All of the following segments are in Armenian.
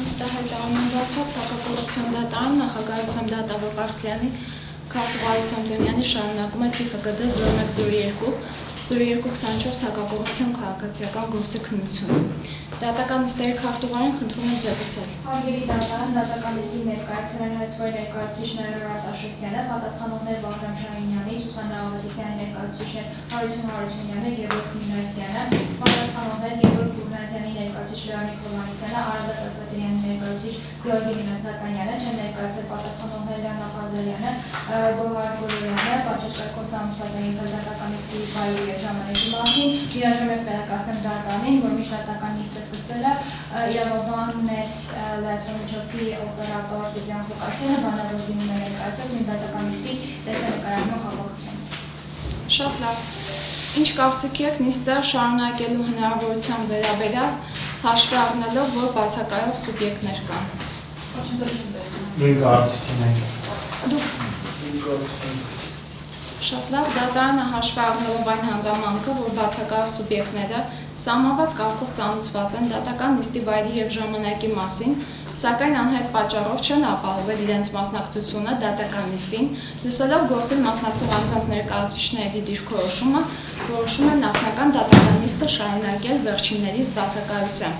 Նստահայտարարված հակակոռուպցիոն դատարան նախագահությամբ դատավոր Պարսլյանի Քարտուղարություն Դոնյանի շարունակում է ԹԽԿԴ 0102-0224 հակակոռուպցիոն քաղաքացիական գործընկերություն։ Դատական նիստերի քարտուղարին խնդրում են ձևացնել։ Հարգելի դատարան, դատական նիստի ներկայացրել հայցվոր ներկայացուցիչ Նայիրը Արտաշեսյանը, պատասխանողներ Վահրամ Շահինյանի, Սուսաննա Ավետիսյանի ներկայացուցիչներ Հարություն Հարությունյանը, Գևորգ Մինասյանը, պատասխանողներ Գևորգ Գուրնազյանի ներկայացուցիչ Լեոնիդ Հովհաննիսյանը, Արադաս Ասատրյանի ներկայացուցիչ Գեորգի Մինասականյանը, չեն ներկայացել պատասխանողներ Լիանա Ֆազարյանը, Գոհար Գորոյանը, Պաչեշկայքով ծանոթացային դատական նիստի բարի եւ ժամանակի մասին, միաժամանակ տեղեկացնեմ դատարանին, որ միջդատական նիստը սկսել է իրավաբաններ լրատվամիջոցի օպերատոր Տիգրան Ղուկասյանը բանավոր դիմում է ներկայացրել դատական նիստի տեսանկարահանող հավաքություն։ Շատ լավ։ Ինչ կարծիք եք նիստը շարունակելու հնարավորության վերաբերյալ հաշվի առնելով, որ բացակայող սուբյեկտներ կան։ Նույն կարծիքին ենք։ Շատ լավ, դատարանը հաշվի առնելով այն հանգամանքը, որ բացակայող սուբյեկտները սահմանված կարգով ծանոթված են դատական նիստի վայրի եւ ժամանակի մասին, սակայն անհայտ պատճառով չեն ապահովել իրենց մասնակցությունը դատական նիստին, լսելով գործին մասնակցող անձանց ներկայացուցիչների դիրքորոշումը, որոշում են նախնական դատական նիստը շարունակել վերջիններից բացակայությամբ։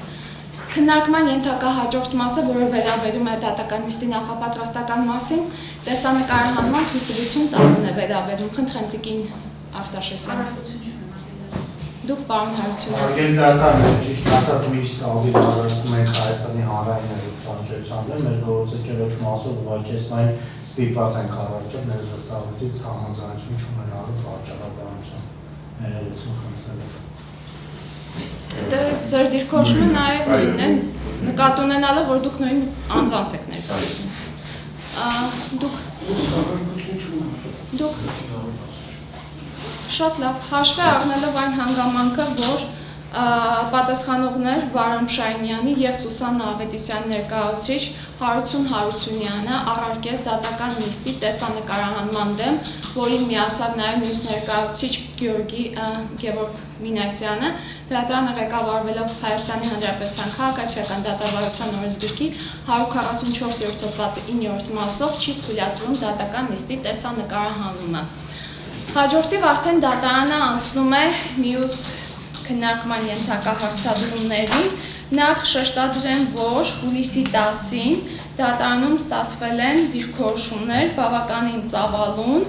Քննարկման ենթակա հաջորդ մասը, որը վերաբերում է դատական նիստի նախապատրաստական մասին, տեսանկարահանման թույլտվություն տալուն է վերաբերում։ Խնդրեմ տիկին Արտաշեսյան։ Դուք պարոն Հարությունյան։ Հարգելի դատարան, ճիշտ ասած միշտ ավելի առարկում ենք Հայաստանի հանրային հեռուստաընկերության դեմ, մեր գործընկերոջ մասով ուղղակիստային ստիպված ենք առարկել մեր վստահությունից համաձայնություն չունենալու պատճառաբանությամբ ներողություն խնդրելով։ Ձեր դիրքորոշումը նաև նույնն է, նկատի ունենալով, որ դուք նույն անձանց եք ներկայացնում։ Դուք շատ լավ, հաշվի առնելով այն հանգամանքը, որ պատասխանողներ Վահրամ Շահինյանի եւ Սուսաննա Ավետիսյանի ներկայացուցիչ Հարություն Հարությունյանը առարկեց դատական նիստի տեսանկարահանման դեմ, որին միացավ նաև մյուս ներկայացուցիչ Գևորգ Մինասյանը, դատարանը ղեկավարվելով Հայաստանի Հանրապետության քաղաքացիական դատավարության օրենսգրքի 144-րդ հոդվածի 9-րդ մասով չի թույլատրում դատական նիստի տեսանկարահանումը։ Հաջորդիվ արդեն դատարանը անցնում է մյուս քննարկման ենթակա հարցադրումներին, նախ շեշտադրեմ, որ հուլիսի 10-ին դատարանում ստացվել են դիրքորոշումներ բավականին ծավալուն,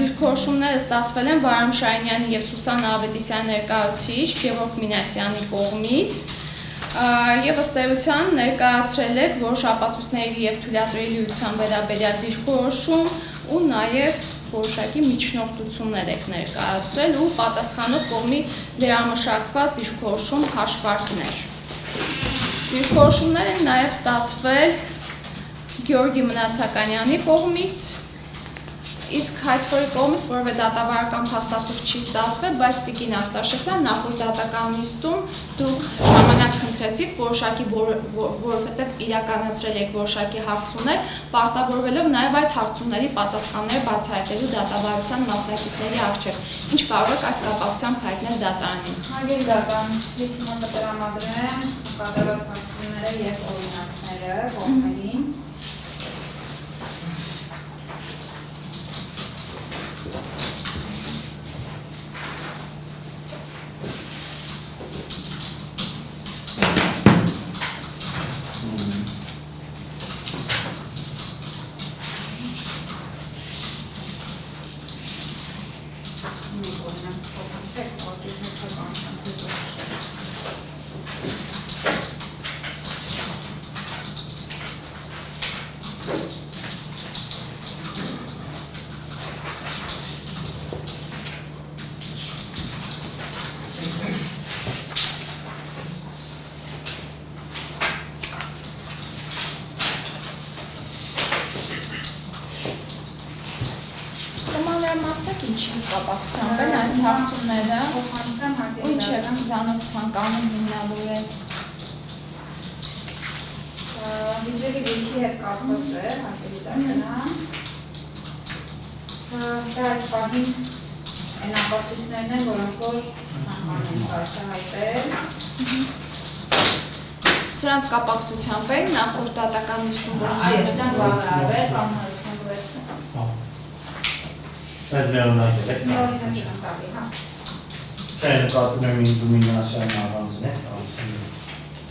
դիրքորոշումները ստացվել են Վահրամ Շահինյանի եւ Սուսաննա Ավետիսյանի ներկայացուցիչ Գևորգ Մինասյանի կողմից եւ ըստ էության ներկայացրել եք որոշ ապացույցների եւ թույլատրելիության վերաբերյալ դիրքորոշում ու նաեւ որոշակի միջնորդություններ եք ներկայացրել ու պատասխանող կողմի վերամշակված դիրքորոշում հաշվարկներ։ Դիրքորոշումներ են նաև ստացվել Գեորգի Մնացականյանի կողմից, իսկ հայցվորի կողմից որևէ դատավարական փաստաթուղթ չի ստացվել, բայց տիկին Արտաշեսյան նախորդ դատական նիստում դուք ժամանակ խնդրեցիք որոշակի, որովհետև իրականացրել եք որոշակի հարցումներ, պարտավորվելով նաև այդ հարցումների պատասխանները բացահայտելու դատավարության մասնակիցների առջև։ Ինչ կարող եք այս կապակցությամբ հայտնել դատարանին։ Հարգելի դատարան, ես հիմա կտրամադրեմ կատարված հարցումները եւ օրինակները կողմերին։ Մասնակ ինչի կապակցությամբ են այս հարցումները, ինչ եք սրանով ցանկանում հիմնավորել։ Բյուջետի գույքի հետ կապված է, հարգելի դատարան։ Դա այս պահին այն ապացույցներն են, որոնք որ ցանկանում ենք արտահայտել։ Սրանց կապակցությամբ է նախորդ դատական նիստում Այո, սրանք վաղ է արվել, պարոն Հարությունյան գովերցնը։ Այս միօրինակ է։ Միօրինակ չեմ տալի, հա։ Չէ, նկատում եմ Իլյումինասյանի առանձին է։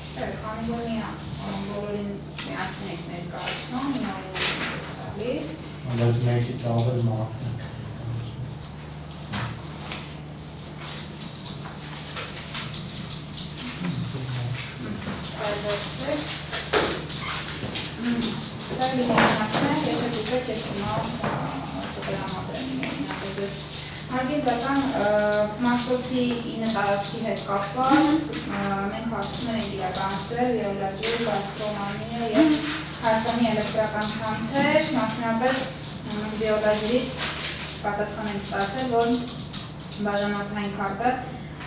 Չէ, քանի որ բոլորին միասին եք ներկայացնում, միօրինակ եմ տալիս։ Բայց մեկից ավել մարդն է։ Սա միօրինակն է, եթե դուք ես հիմա ֆոտոգրամադրեմ միօրինակը ձեզ։ Հարգելի դատան, Մաշտոցի 9 տարածքի հետ կապված մենք հարցումներ ենք իրականացրել վիոլատիվ, գաստրոմանիա և Հայաստանի էլեկտրական ցանցեր, մասնավորապես վիոլատիվից պատասխան ենք ստացել, որ բաժանորդային քարտը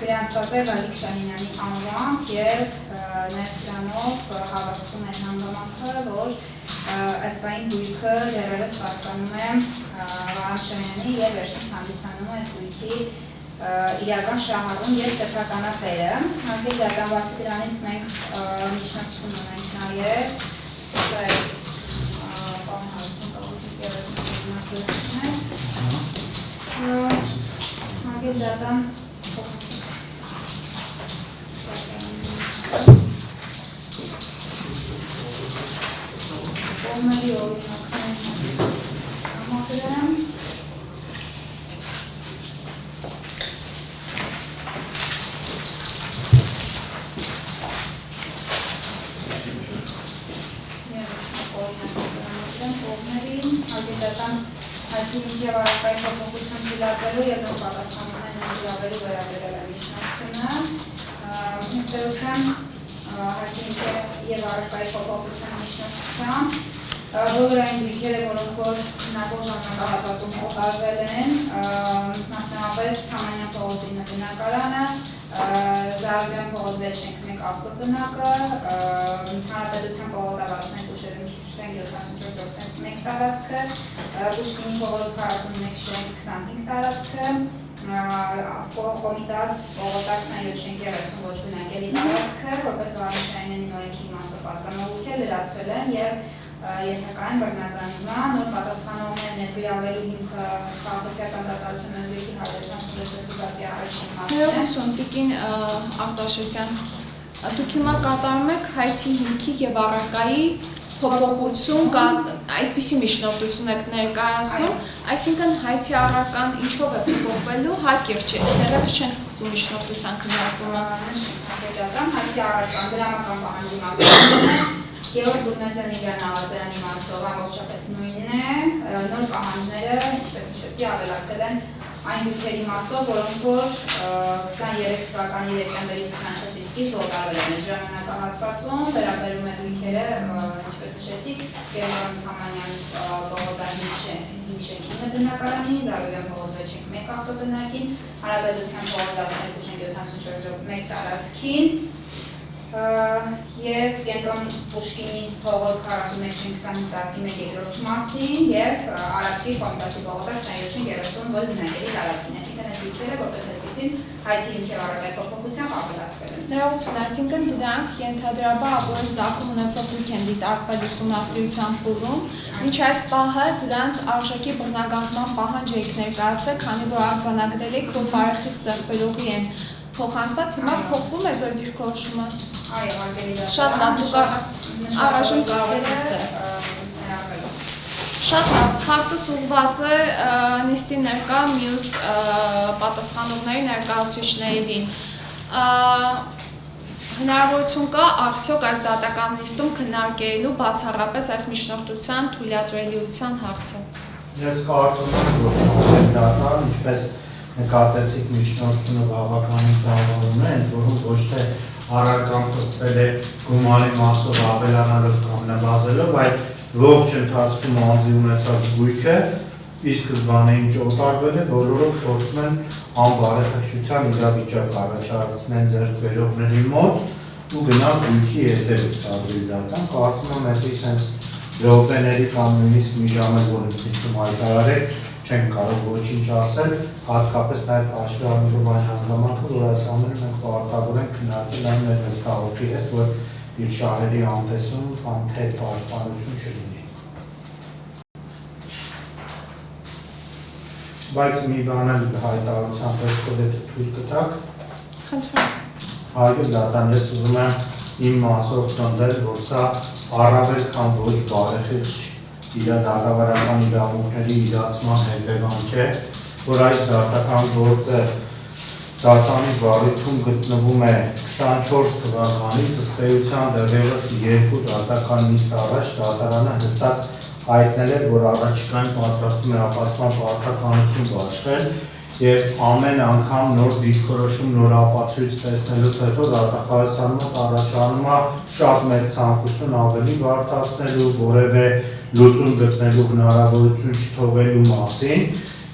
գրանցված է Գալիկ Շահինյանի անվամբ և նաև սրանով հավաստում են հանգամանքը, որ ըստ այն գույքը դեռևս պատկանում է Վահան Շահինյանի և վերջինս հանդիսանում է գույքի իրական շահառուն և սեփականատերը։ Հարգելի դատան, բացի դրանից մենք միջնակցություն ունենք նաև սա է պարոն Հարություն կողմից ևս հարգելի դատան Կողմերի օրինակներ համադրեմ։ Եվս օրինակներ համադրեմ կողմերին, հարգետական հայցին և առակայի փոփոխություն թույլատելու և նոր պատասխանումեն նվիրավելու վերաբերել է միջնակցությունը։ Նստերության հայցին և առակայի փոփոխության միջնակցությամբ բոլոր այն գույքերը, որոնք որ հնագոր ժամանակահատվածում օտարվել են, մասնավորապես Թամանյան փողոցի բնակարանը, Զարուհյան փողոց Վերջենք 1 ավտոտնակը, Հանրապետության պողոտավարություն Ուշերին 74 1 տարածքը, Պուշկինի փողոց 41 25 տարածքը, Կոմիտաս պողոտակ 27 ոչ բնակելի տարածքը, որպես Վահան Շահինյանի օրենքի իմաստով պատկանող գույքեր լրացվել են և Երթակային բռնագանձման, նոր պատասխանողներ ներգրավելու հիմքը քաղաքացիական դատարանության ազգերի 176 բացի առաջին մասն է։ Ներողություն, Տիկին Արտաշեսյան, դուք հիմա կատարում եք հայցի հիմքի և առարկայի փոփոխություն, այդպիսի միջնորդություն եք ներկայացնում, այսինքն հայցի առարկան ինչով է փոփոխվելու, հակիրճ է, դեռևս չենք սկսում միջնորդության քննարկումը։ Հայցի առարկան դրամական պահանջի մասով Գեորգ Գուրնազյանի վրանավազարանի մասով ամբողջապես նույնն է, նոր պահանջները, ինչպես նշեցի, ավելացել են այն գույքերի մասով, որոնք որ 23 թվականի դեկտեմբերի 24-ի սկիզբ օտարվել են ժամանակահատվածում, վերաբերում է գույքերը, ինչպես նշեցի, Գերման Թամանյան պողոտակ հինշենքին բնակարանի, Զարուհյան փողոց Վերջենք 1 ավտոտնակին, Հանրապետության փողոց 12 1 տարածքին և կենտրոն Պուշկինի փողոց 41-25 տարածքի 1/2 մասին և Արաքվի Կոմիտասի փողոտակ 27-30 ոչ բնակելի տարածքին, այսինքն այդ գույքերը, որպես այդպիսին հայցի հիմքի և առարկայի փոփոխությամբ ավելացվել են։ Ներողություն, այսինքն դրանք ենթադրաբար ապօրինի ծագում ունեցող գույք են դիտարկվել ուսումնասիրության փուլում, մինչ այս պահը դրանց արժեքի բռնագանձման պահանջ եք ներկայացրել, քանի որ արձանագրել եք, որ բարեխիղճ ձեռքբերողի են փոխանցված, հիմա փոխվում է ձեր դիրքորոշումը։ Այո, հարգելի դատան, Շատ լավ, դուք առայժմ կարող եք նստել։ Շատ լավ, հարցս ուղղված է նիստի ներկա մյուս պատասխանողների ներկայացուցիչներին։ Հնարավորություն կա արդյոք այս դատական նիստում քննարկելու բացառապես այս միջնորդության թույլատրելիության հարցը։ Ես կարծում եմ, որ դատան, ինչպես նկատեցիք միջնորդությունը բավականին ծավալում է, ընդ որում ոչ թե առարկան փոխվել է գումարի մասով ավելանալով կամ նվազելով, այլ ողջ ընթացքում անձի ունեցած գույքը ի սկզբանե ինչ օտարվել է, բոլորը փորձում են անբարեխիղճության իրավիճակ առաջացնեն ձեռքբերողների մոտ ու գնալ գույքի հետևից ագրի դատան, կարծում եմ հետո sense րոպեների կամ նույնիսկ մի ժամ էլ որ ինքնություն հայտարարեք չեն կարող ոչինչ ասել, հատկապես նաև հաշվի առնելով այն հանգամանքը, որ այս ամենը մենք պարտավոր ենք քննարկել այն մեր վստահողի հետ, որ իր շահերի անտեսում կամ թեթ պաշտպանություն չլինի։ Բայց մի բան էլ հայտարարության տեսքով եթե թույլ կտաք։ Խնդրում։ Հարգելի դատան, ես ուզում եմ իմ մասով պնդել, որ սա առավել քան ոչ բարեխիղճ դատավարական իրավունքների իրացման հետևանք է, որ այս դատական գործը դատանի վարույթում գտնվում է 24 թվականից, ըստ էության դեռևս 2 դատական նիստ առաջ դատարանը հստակ հայտնել էր, որ առաջիկային պատրաստում է ապացման պարտականություն բաշխել եւ ամեն անգամ նոր դիրքորոշում, նոր ապացույց տեսնելուց հետո դատախազության մոտ առաջանում է շատ մեծ ցանկություն ավելի բարդացնելու, որևէ լուծում գտնելու հնարավորություն չթողելու մասին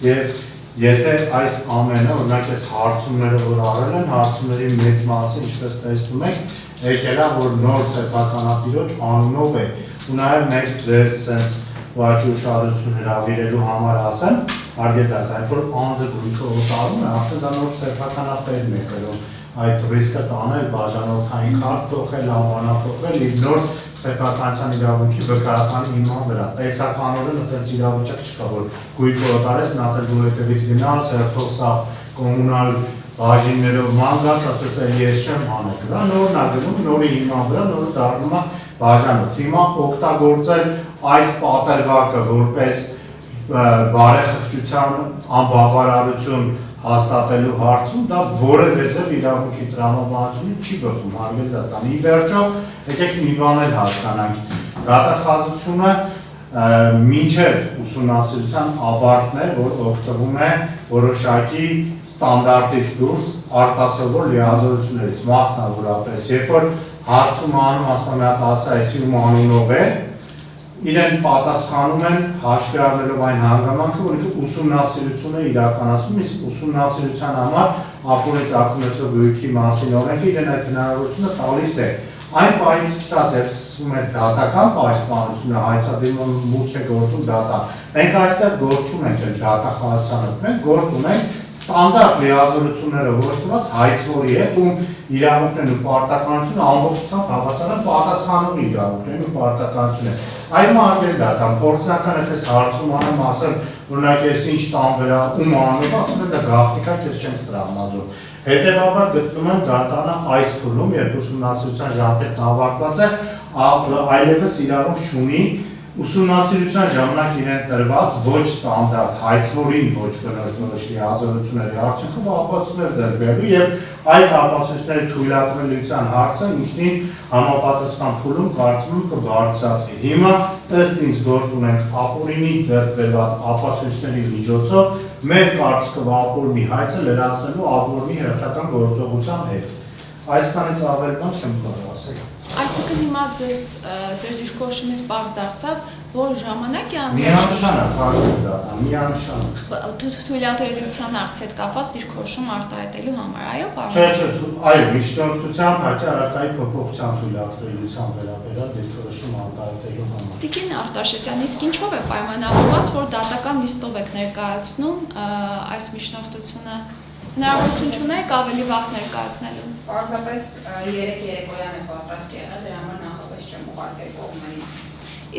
եւ եթե այս ամենը, օրինակ այս հարցումները, որ արել են, հարցումների մեծ մասը, ինչպես տեսնում եք, եկել է, որ նոր սեփականատիրոջ անունով է, ու նաև մենք ձեր սենց ուղղակի ուշադրություն հրավիրելու համար ասեմ, հարգելի դատա, որ անձը գույքը օտարում է, արդեն դա նոր սեփականատերն է կրում այդ ռիսկը տանել, բաժանորդային քարտ փոխել, անվանափոխել եւ նոր սեփականության իրավունքի վկայականի հիման վրա։ Տեսականորեն այդպես իրավիճակ չկա, որ գույքը օտարես, նա դեռ դու հետևից գնաս, հերթով սա կոմունալ բաժիններով մանգաս, ասես ես չեմ հանել։ Դա նորն է գնում, նորի հիման վրա, նորը դառնում է բաժանորդ։ Հիմա օգտագործել այս պատրվակը որպես բարեխղճության անբավարարություն հաստատելու հարցում դա որևէ ձև իրավունքի տրամաբանությունից չի բխում, հարգելի դատան։ Ի վերջո, եկեք մի բան էլ հասկանանք, դատախազությունը մինչև ուսումնասիրության ավարտն է, որ օգտվում է որոշակի ստանդարտից դուրս արտասովոր լիազորություններից, մասնավորապես, երբ որ հարցում անում, ասում եմ, ասի ում անունով է, իրեն պատասխանում են հաշվի առնելով այն հանգամանքը, որ ինքը ուսումնասիրություն է իրականացում, իսկ ուսումնասիրության համար ապօրինի ակումբեցող գույքի մասին օրենքը իրեն այդ հնարավորությունը տալիս է։ Այն պահից սկսած երբ սկսվում է դատական պաշտպանությունը, հայցադիմում մուտք է գործում դատան։ Մենք այստեղ գործ չունենք դատախազությանը, մենք գործ ունենք ստանդարտ լիազորությունները ոչնված հայցվորի հետ, ում իրավունքներն ու պարտականությունը ամբողջությամբ հավասարան պատասխանող իրավունքներն ու պարտականությունը։ Այո, հարգելի դատան, փորձնական այդպես հարցում անեմ, ասեմ, օրինակ ես ինչ տան վրա ում անունով, ասում եմ դա գաղտնիք է, ես չեմ տրամադրում։ Հետևաբար գտնում եմ դատանը այս փուլում, երբ ուսումնասիրության ժամկետն ավարտված է, այլևս իրավունք չունի ուսումնասիրության ժամանակ իրեն տրված ոչ ստանդարտ հայցվորին ոչ բնորոշ լիազորությունների արդյունքում ապացույցներ ձեռք բերելու եւ այս ապացույցների թույլատրելիության հարցը ինքնին համապատասխան փուլում կարծում եմ կբարձրացվի։ Հիմա ըստ ինձ գործ ունենք ապօրինի ձեռք բերված ապացույցների միջոցով մեր կարծիքով ապօրինի հայցը լրացնելու ապօրինի հերթական գործողության հետ։ Այսքանից ավել բան չեմ կարող ասել։ Այսինքն հիմա ձեր դիրքորոշումից պարզ դարձավ, որ ժամանակ է միանշանակ, հարգելի դատան, միանշանակ։ Թույլատրելիության հարցի հետ կապված դիրքորոշում արտահայտելու համար, այո, պարոն։ Չէ, այո, միջնորդությամբ, բայց առարկայի փոփոխության թույլատրելիության վերաբերյալ դիրքորոշում արտահայտելու համար։ Տիկին Արտաշեսյան, իսկ ինչով է պայմանավորված, որ դատական նիստով եք ներկայացնում այս միջնորդությունը։ Հնարավորություն չունեք ավելի վաղ ներկայացնելու։ Պարզապես 3 երեկոյան է պատրաստ եղել, դրա համար նախապես չեմ ուղարկել կողմերին։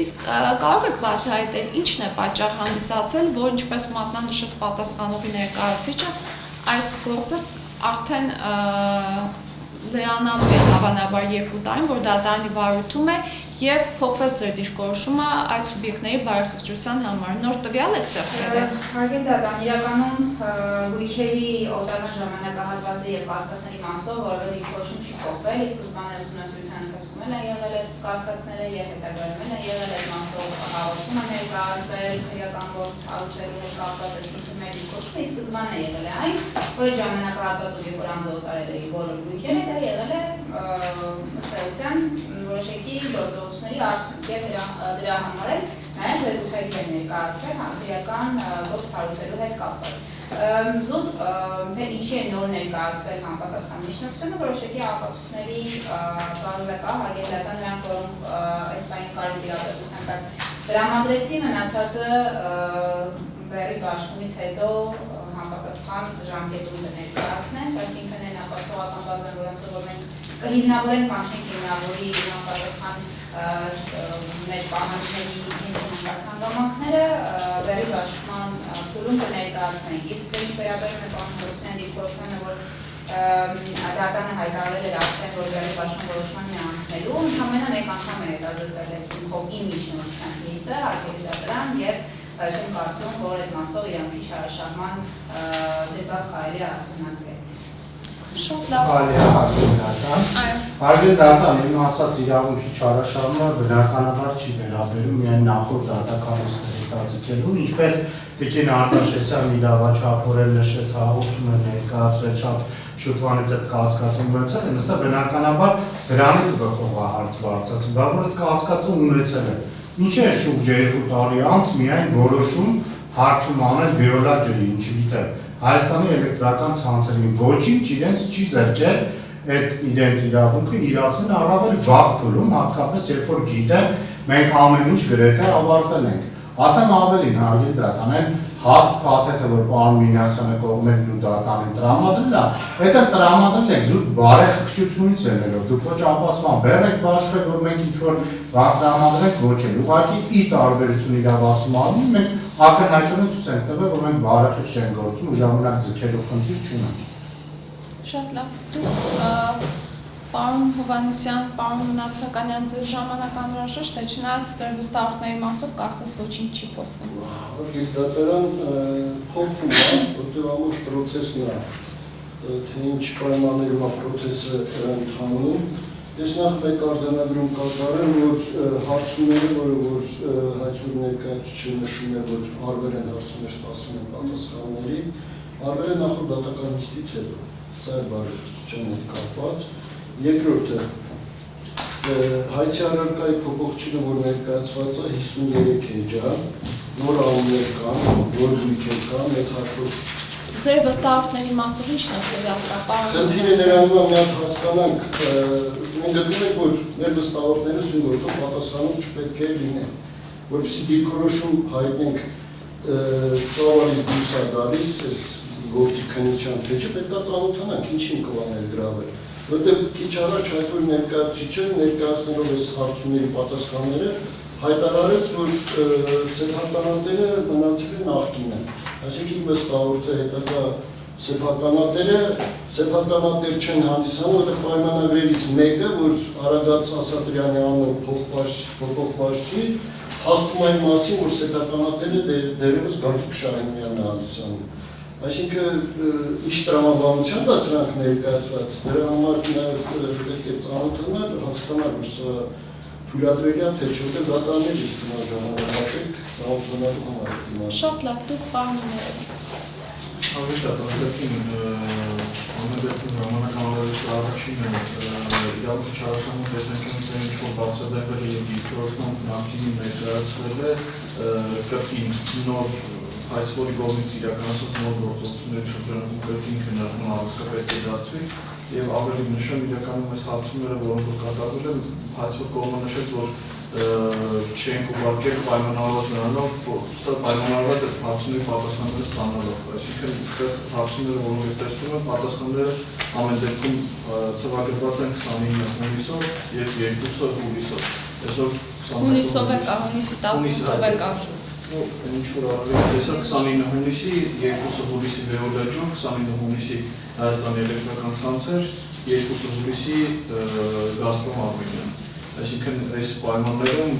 Իսկ կարող եք բացահայտել ինչն է պատճառ հանդիսացել, որ ինչպես մատնանշեց պատասխանողի ներկայացուցիչը, այս գործը արդեն լրանալու է հավանաբար 2 տարին, որ դատարանի վարույթում է եւ փոխվել ձեր դիրքորոշումը այդ սուբյեկտների բարեխղճության համար։ Նոր տվյալ եք ձեռքբերել։ Հարգելի դատան, իրականում գույքերի օտարման ժամանակահատվածի եւ կասկածների մասով որևէ դիրքորոշում չի փոխվել, իսկ սկզբանե ուսումնասիրության ընթացքում էլ է եղել այդ կասկածները եւ հետագայում էլ է եղել այդ մասով հաղորդում է ներկայացվել քրեական գործ հարուցելու կապված այսինքն մեր դիրքորոշումը իսկ սկզբանե եղել է այն, որ այդ ժամանակահատվածով երբ որ անձը օտարել է բոլոր գույքերը, դա եղել է ըստ էության որոշակի գործողությունների արդյունք եւ դրա համար էլ նաեւ զեկուցակի են ներկայացվել քրեական գործ հարուցելու հետ կապված։ Զուտ թե ինչի է նոր ներկայացվել համապատասխան միջնորդությունը որոշակի ապացույցների բազա կա, հարգելի դատան նրանք, որոնք այս պահին կարելի դիապետության տակ տրամադրեցի, մնացածը բեռի բաշխումից հետո համապատասխան ժամկետում կներկայացնենք, այսինքն այն ապացուցողական բազան, որոնցով որ մենք կհիմնավորեն կամ չենք հիմնավորի համապատասխան մեր պահանջների հիմնված հանգամանքները վերի բաշխման փուլում կներկայացնենք։ Իսկ ինչ վերաբերում է պարոն Հովհաննիսյանի դիրքորոշմանը, որ դատարանը հայտարարել էր արդեն, որ վերի բաշխման որոշման է անցնելու, ընդամենը մեկ անգամ է հետազոտվել իմ միջնորդության նիստը, հարկերի դատարան եւ չեմ կարծում, որ այդ մասով իրանքի չարաշահման դեպք կարելի է արձանագրել։ Շատ լավ։ Հարգելի դատարան, իմ ասած իրավունքի չարաշահումը բնականաբար չի վերաբերում միայն նախորդ դատական նիստերի հետաձգելուն, ինչպես Տիկին Արտաշեսյանն իր ավաչափորեն նշեց, հաղորդում է ներկայացրել շատ շուտվանից այդ կասկածում ունեցել է, նստա բնականաբար դրանից գլխուղահարց բարձրացել, բա որ այդ կասկածը ունեցել է։ Ինչ է շուրջ 2 տարի անց միայն որոշում հարցում անել վիոլա ջրի, ինչի՞գիտե Հայաստանի էլեկտրական ցանցերին ոչինչ իրենց չի զրկել այդ իրենց իրավունքը իրացնել առավել վաղ փուլում, հատկապես երբ որ գիտեն մենք ամեն ինչ գրեթե ավարտել ենք։ Ասեմ ավելին, հարգելի դատարան, այն հաստ փաթեթը, որ պարոն Մինասյանը կողմերն ու դատարանին տրամադրել է, դա տրամադրել եք զուտ բարեխղճությունից ելնելով, դուք ոչ ապացման բեռ եք բաշխել, որ մենք ինչ-որ բան տրամադրենք, ոչ էլ, ուղղակի ի տարբերություն իրավասում առումով մենք ակնհայտորեն ցույց ենք տվել, որ մենք բարեխիղճ չենք գործում ու ժամանակ ձգելու խնդիր չունենք։ Շատ լավ, դուք պարոն Հովհաննիսյան, պարոն Նացականյան, ձեր ժամանակ անհրաժեշտ է, չնայած ձեր վստահորդների մասով կարծես ոչինչ չի փոխվում։ Հարգելի դատարան, փոխվում է, որտեղ ամբողջ պրոցեսն է, թե ինչ պայմաններում է պրոցեսը ընթանում։ Ես նախ մեկ արձանագրում կատարեմ, որ հարցումները, որ հայցուր ներկայացուցիչը նշում է, որ արվել են հարցումներ սպասում են պատասխանների, արվել է նախորդ դատական նիստից հետո, սա է բարեխիղճության հետ կապված։ Երկրորդը, հայցի առարկայի փոփոխությունը, որ ներկայացված է 53 էջա, նոր անուններ կան, նոր գույքեր կան, մեծ հաշվով։ Ձեր վստահորդների մասով ինչ նշվել կա, պարոն։ Խնդիրը նրանում է մի հատ հասկանանք, մենք գտնում ենք, որ մեր վստահորդները սինգործով պատասխանող չպետք է լինեն, որպեսզի դիրքորոշում հայտնենք ծավալից դուրս է գալիս, այս գործի քննության թեժը պետք է ծանոթանանք, ինչին կվաներ գրավել։ Որտեղ քիչ առաջ հայցուր ներկայացուցիչը ներկայացնելով այս հարցումների պատասխանները հայտարարեց, որ սեփականատերը մնացել է նախկինը։ Այսինքն վստահորդը հետագա սեփականատեր չեն հանդիսանում, որտեղ պայմանագրերից մեկը, որ Արագած Ասատրյանի անունը փոփոխված չի, հաստում այն մասին, որ սեփականատերը դերևս Գագիկ Շահինյանն է հանդիսանում։ Այսինքն ինչ տրամաբանության դա սրանք ներկայացված, դրա համար պետք է ծանոթանալ, հասկանալ, որ սա թույլատրելի է, թե չէ դատարաններ իսկ ժամանակապետ ծանոթանալու համար։ Շատ լավ, դուք պարոն Մինասյան։ Ավելի դատարանին ամենատեղին ժամանակ անհրաժեշտ առաջինը իրավունքի չարաշահման տեսանկյունից ինչ-որ բացատրվել է և դիրքորոշման նախկինին ներկայացվել է կրկին նոր հայցվորի կողմից իրականացված նոր գործողությունների շրջանակում կրկին քննարկման առարկա պետք է դարձվի և ավելի նշեմ իրականում այս հարցումները, որոնք կատարվել են, հայցվոր կողմը նշեց, որ չենք ուղարկել պայմանավորված նրանով, պայմանավորված այդ հարցումների պատասխանները ստանալով, այսինքն հարցումները, որոնք ես տեսնում եմ, պատասխանները ամեն դեպքում թվագրված են 29 հունիսով և 2 հուլիսով։ Հունիսով է կա, հունիսի 18-ով է կա։ Ինչ-որ տեսա 29 հունիսի, 2 հուլիսի Վեոլաջում, 29 հունիսի Հայաստանի էլեկտրական ցանցեր, 2 հուլիսի Գազպրոմ Արմենիան։ Այսինքն այս պայմաններում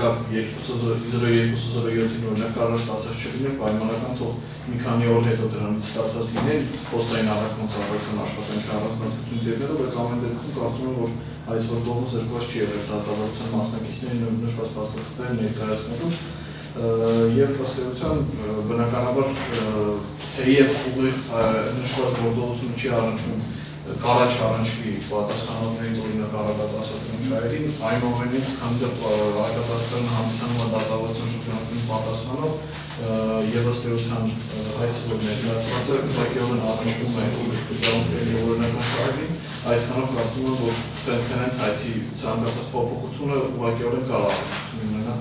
լավ 0207-ին օրինակ կարող ստացած չլիներ, պայմանական թող մի քանի օր հետո դրանից ստացած լինեն փոստային առաքման ծառայության աշխատանքի առանձնահատկությունից ելնելով, բայց ամեն դեպքում կարծում եմ, որ այսօր կողմը զրկված չի եղել դատավարության մասնակիցներին նշված փաստաթղթերը ներկայացնելուց և ըստ էության բնականաբար թեև ուղիղ նշված գործողությունը չի առնչվում կարաչ առնչվի պատասխանողներից օրինակ Արագած Ասատրյան շահերին, այնուամենայնիվ քանի որ Արագած Ասատրյանը հանդիսանում է դատավարության շրջանակում պատասխանող և ըստ էության հայցը որ ներկայացված է ուղղակիորեն առնչվում է իրավունքների օրինական շահերին, այդքանով կարծում եմ, որ սենց հայցի ցանկացած փոփոխությունը ուղղակիորեն կարող է ունենալ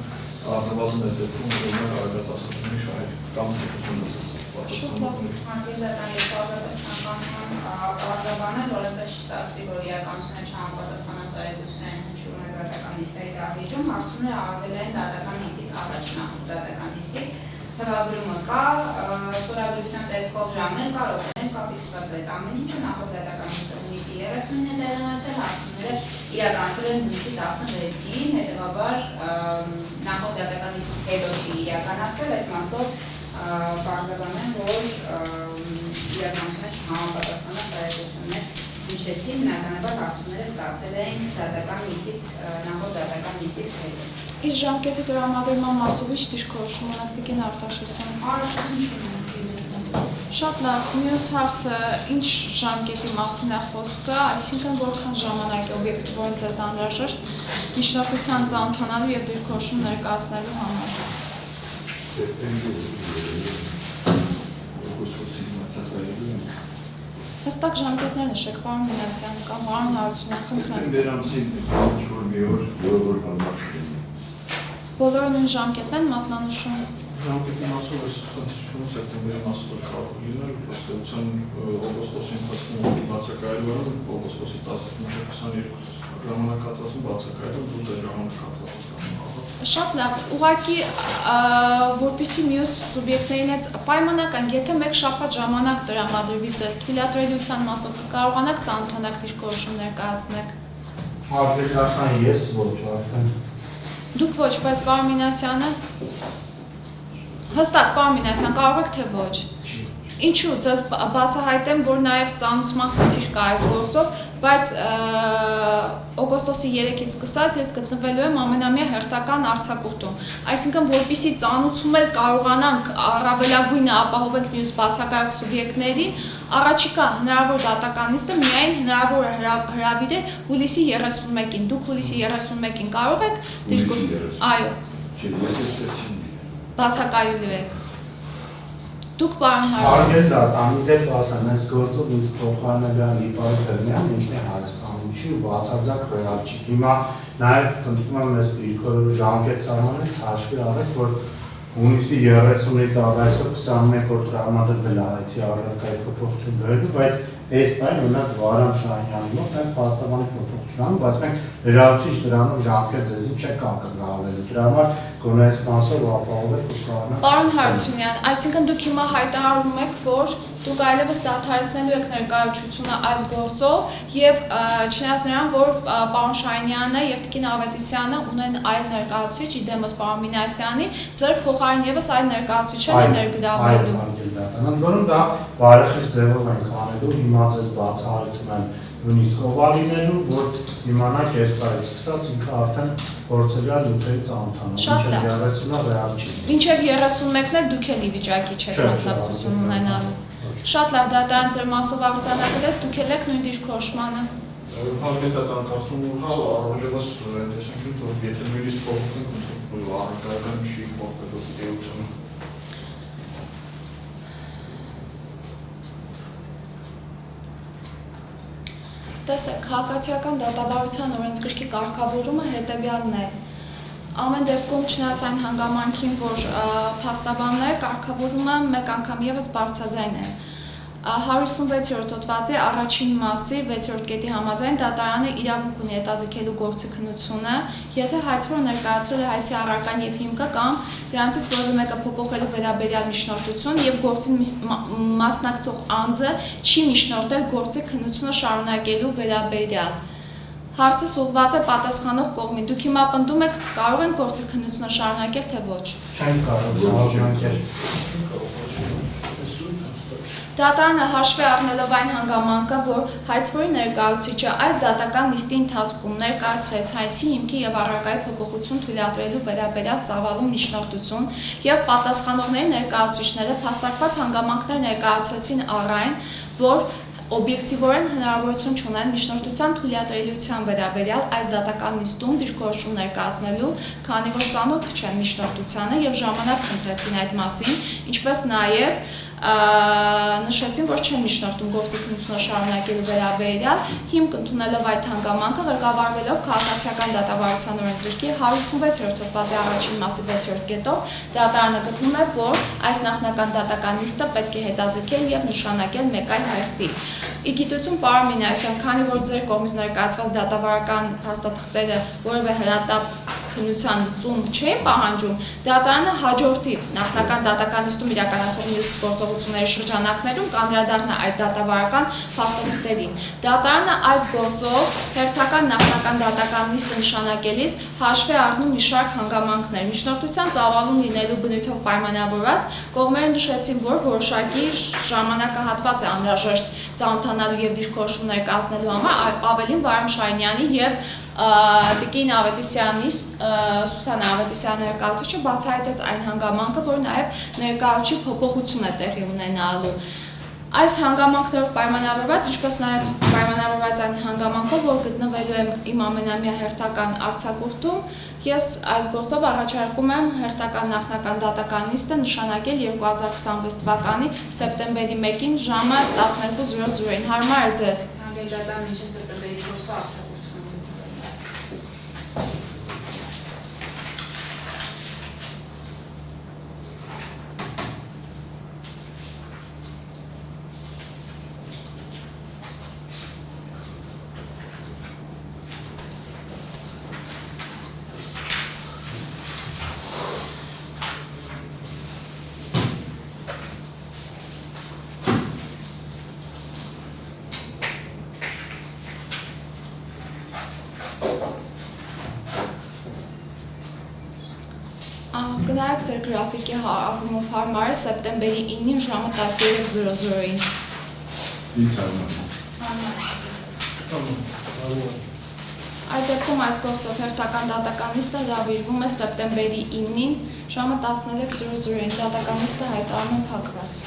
առնվազն այդ դեպքում օրինակ Արագած Ասատրյանի շահերի կամ փոփոխությունից։ Արտիզական երկուազրպես ցանկանում պարզաբանել, որովհետև չստացվի, որ իրականությունը չհամապատասխանող տեղեկություններին հնչյուրում է դատական նիստերի դահլիճում, հարցումները արվել են դատական նիստից առաջ նախորդ դատական նիստի թվագրումը կա, ստորագրության տեսքով ժամն էլ կարող են կապիքսված այդ ամեն ինչը նախորդ դատական նիստը հունիսի 30-ին է տեղի ունեցել, հարցումները իրականացվել են հունիսի 16-ին, հետևաբար նախորդ դատական նիստից հետո չի իրականացվել, այդ մասով պարզաբանեմ, որ իրականությունը չհամապատասխանող տեղեկություններ հնչեցին, բնականաբար հարցումները ստացել էին դատական նիստից նախորդ դատական նիստից հետո։ Իր ժամկետի տրամադրման մասով ի՞նչ դիրքորոշում ունեք Տիկին Արտաշեսյան։ Առողջություն չունենք։ Շատ լավ, մյուս հարցը ինչ ժամկետի մասին է խոսքը, այսինքն որքան ժամանակ է օբյեկտիվորեն ձեզ անհրաժեշտ միջնորդության ծանոթանալու եւ դիրքորոշում ներկայացնելու համար։ Հստակ ժամկետներ նշեք, պարոն Մինասյան կամ պարոն Հարությունյան, խնդրեմ։ Բոլորը նույն ժամկետն են մատնանշում։ Ժամկետի մասով այս խնդիրությունը սեպտեմբերի մասով կարող լինել, ըստեյության օգոստոսի ընթացքում բացակայելու է, օգոստոսի 10-22 ժամանակահատվածում բացակայել, դուք այդ ժամանակահատվածը Շատ լավ, ուղղակի որպեսզի մյուս սուբյեկտներին այդ պայմանական, եթե մեկ շաբաթ ժամանակ տրամադրվի ձեզ թույլատրելիության մասով կկարողանաք ծանոթանալ դիրքորոշում ներկայացնեք։ Արտադրական ես ոչ արդեն։ Դուք ոչ, բայց պարոն Մինասյանը հստակ պարոն Մինասյան կարող եք թե ոչ։ Ինչու ձեզ բացահայտեմ, որ նաև ծանուցման խնդիր կա այս գործով, բայց օգոստոսի 3-ից սկսած ես գտնվելու եմ ամենամյա հերթական արձակուրդում։ Այսինքն, որպեսզի ծանուցում էլ կարողանանք առավելագույնը ապահովենք մյուս բացակայող սուբյեկտներին, առաջիկա հնարավոր դատական նիստը միայն հնարավոր է հրավիրել հուլիսի 31-ին։ Դուք հուլիսի 31-ին կարող եք այո։ Բացակայելու եք։ Դուք պարոն Հարություն։ Հարգել դատանի դեպ ասեմ, այս գործով ինձ փոխարինել է Լիպարի Դերմյան, ինքն է Հայաստանում չի ու բացարձակ ռեալ չի։ Հիմա նաև խնդրում եմ մեզ դիրքորոշ ժամկետ սահմանից հաշվի առեք, որ հունիսի 30-ից առ այսօր 21 օր տրամադրվել է այցի առարկայի փոփոխություն բերելու, բայց այս բանը օրինակ Վարամ Շահյանի մոտ նաև փաստաբանի փոփոխություն անում, բայց մենք լրացուցիչ դրանով ժամկետ ձեզին չեք կանգնալու։ Դրա համար գոնե այս մասով ապահովեք ու կարողանաք։ Պարոն Հարությունյան, այսինքն դուք հիմա հայտարարում եք, որ դուք այլևս դադարեցնելու եք ներկայացությունը այս գործով եւ չնայած նրան, որ պարոն Շահինյանը եւ Տիկին Ավետիսյանը ունեն այլ ներկայացուցիչ, իդեմս պարոն Մինասյանի, ձեր փոխարեն եւս այլ ներկայացուցիչ են ներգրավելու։ Ընդ որում դա բարեխիղճ ձևով ենք անելու, հիմա ձեզ բացահայտում եմ նույնիսկ ով է լինելու, որ իմանաք այս տարից սկսած ինքը արդեն փորձելու է նյութերի ծանոթանալ։ Շատ լավ։ 30-ը ռեալ չի։ Մինչև 31-ն էլ դուք էլ ի վիճակի չեք մասնակցություն ունենալու։ Շատ լավ, դատարան ձեր մասով արձանագրել ես, դուք էլ եք նույն դիրքորոշմանը։ Հարգետական կարծում որ հա առավելևս տեսնենք որ եթե նույնիսկ փոխենք առարկայական չի փոխվելու դեպքում Տեսեք, քաղաքացիական դատավարության օրենսգրքի կարգավորումը հետևյալն է։ Ամեն դեպքում չնայած այն հանգամանքին, որ փաստաբանները կարգավորումը մեկ անգամ եւս բարձրաձայն է։ 156-րդ հոդվածի առաջին մասի 6-րդ կետի համաձայն դատարանը իրավունք ունի հետաձգելու գործի քննությունը, եթե հայցվորը ներկայացրել է հայցի առարկան եւ հիմքը կամ դրանցից որևէ մեկը փոփոխելու վերաբերյալ միջնորդություն եւ գործին մասնակցող անձը չի միջնորդել գործի քննությունը շարունակելու վերաբերյալ։ Հարցը ուղղված է պատասխանող կողմին։ Դուք հիմա պնդում եք, կարող են գործի քննությունը շարունակել թե ոչ։ Չեն կարող շարունակել։ Դատարանը հաշվի առնելով այն հանգամանքը, որ հայցվորի ներկայացուցիչը այս դատական նիստի ընթացքում ներկայացրեց հայցի հիմքի եւ առարկայի փոփոխություն թույլատրելու վերաբերյալ ծավալուն միջնորդություն եւ պատասխանողների ներկայացուցիչները փաստարկված հանգամանքներ ներկայացրեցին առ այն, որ օբյեկտիվորեն հնարավորություն չունեն միջնորդության թույլատրելիության վերաբերյալ այս դատական նիստում դիրքորոշում ներկայացնելու, քանի որ ծանոթ չեն միջնորդությանը եւ ժամանակ խնդրեցին այդ մասին, ինչպես նաեւ նշեցին, որ չեն միջնորդում գործի քննությունը շարունակելու վերաբերյալ, հիմք ընդունելով այդ հանգամանքը, ղեկավարվելով քաղաքացիական դատավարության օրենսգրքի 156-րդ հոդվածի առաջին մասի 6-րդ կետով, դատարանը գտնում է, որ այս նախնական դատական նիստը պետք է հետաձգել եւ նշանակել մեկ այլ հերթի։ Ի գիտություն պարոն Մինասյան, քանի որ ձեր կողմից ներկայացված դատավարական փաստաթղթերը որևէ հրատապ քննության լուծում չեն պահանջում, դատարանը հաջորդիվ նախնական դատական նիստում իրականացվող մյուս գործողությունների շրջանակներում կանդրադառնա այդ դատավարական փաստաթղթերին։ Դատարանը այս գործով հերթական նախնական դատական նիստը նշանակելիս հաշվի առնում մի շարք հանգամանքներ։ Միջնորդության ծավալուն լինելու բնույթով պայմանավորված կողմերը նշեցին, որ որոշակի ժամանակահատված է անհրաժեշտ ծանոթանալու եւ դիրքորոշում ներկայացնելու համար, ավելին Վարամ Շահինյանի եւ Տիկին Ավետիսյանի, Սուսանա Ավետիսյանի ներկայացուցիչը բացահայտեց այն հանգամանքը, որ նաեւ ներկայացուցիչ փոփոխություն է տեղի ունենալու։ Այս հանգամանքներով պայմանավորված, ինչպես նաև պայմանավորված այն հանգամանքով, որ գտնվելու եմ իմ ամենամյա հերթական արձակուրդում, ես այս գործով առաջարկում եմ հերթական նախնական դատական նիստը նշանակել 2026 թվականի սեպտեմբերի 1-ին ժամը 12:00-ին։ Հարմար է ձեզ։ Դատան միջին սեպտեմբերի 4-ը արձակուրդում։ Գնայեք ձեր գրաֆիկի առումով հարմար է սեպտեմբերի 9-ին ժամը 13:00-ին։ Ինչ հարմար։ Այդ դեպքում այս գործով հերթական դատական նիստը հրավիրվում է սեպտեմբերի 9-ին ժամը 13:00-ին։ Դատական նիստը հայտարարում է փակված։